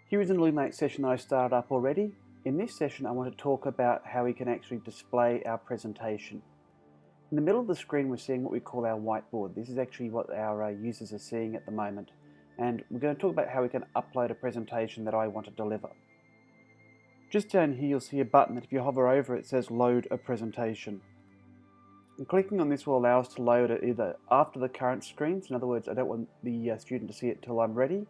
Here is an Elluminate session that I started up already. In this session I want to talk about how we can actually display our presentation. In the middle of the screen we're seeing what we call our whiteboard. This is actually what our users are seeing at the moment. And we're going to talk about how we can upload a presentation that I want to deliver. Just down here you'll see a button that if you hover over it says load a presentation. And clicking on this will allow us to load it either after the current screen, so in other words I don't want the student to see it till I'm ready.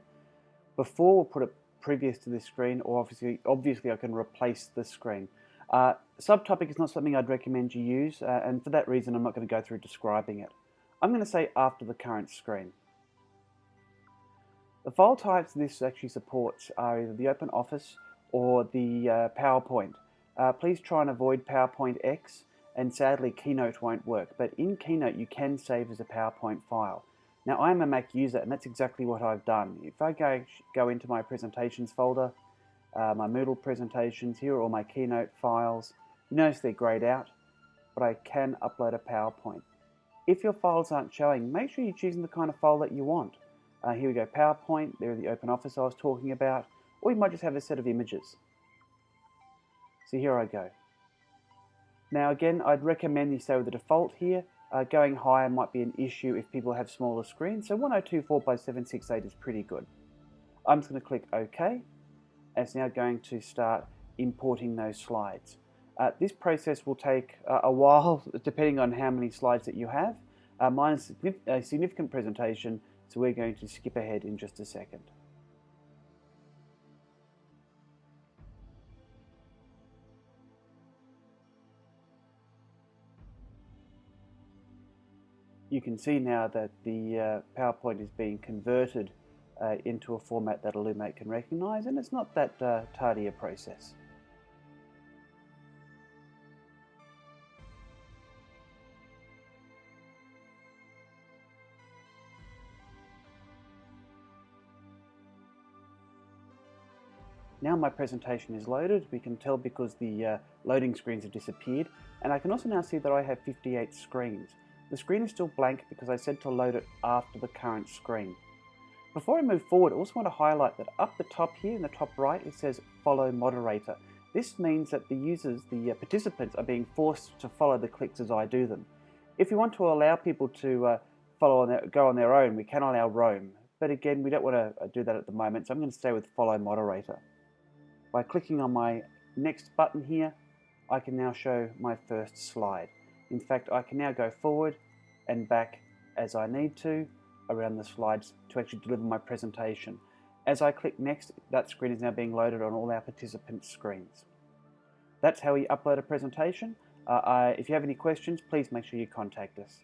Before we'll put it previous to this screen, or obviously I can replace this screen. Subtopic is not something I'd recommend you use, and for that reason I'm not going to go through describing it. I'm going to say after the current screen. The file types this actually supports are either the OpenOffice or the PowerPoint. Please try and avoid PowerPoint X, and sadly Keynote won't work, but in Keynote you can save as a PowerPoint file. Now I'm a Mac user and that's exactly what I've done. If I go into my presentations folder, my Moodle presentations, here are all my Keynote files. You notice they're grayed out, but I can upload a PowerPoint. If your files aren't showing, make sure you're choosing the kind of file that you want. Here we go, PowerPoint, there are the OpenOffice I was talking about, or you might just have a set of images. So here I go. Now again, I'd recommend you stay with the default here. Going higher might be an issue if people have smaller screens, so 1024 by 768 is pretty good. I'm just going to click OK, and it's now going to start importing those slides. This process will take a while, depending on how many slides that you have. Mine is a significant presentation, so we're going to skip ahead in just a second. You can see now that the PowerPoint is being converted into a format that Elluminate can recognize, and it's not that tardy a process. Now my presentation is loaded. We can tell because the loading screens have disappeared, and I can also now see that I have 58 screens. The screen is still blank because I said to load it after the current screen. Before I move forward, I also want to highlight that up the top here in the top right it says follow moderator. This means that the users, the participants, are being forced to follow the clicks as I do them. If we want to allow people to go on their own, we can allow roam. But again, we don't want to do that at the moment, so I'm going to stay with follow moderator. By clicking on my next button here, I can now show my first slide. In fact, I can now go forward and back as I need to around the slides to actually deliver my presentation. As I click next, that screen is now being loaded on all our participants' screens. That's how we upload a presentation. If you have any questions, please make sure you contact us.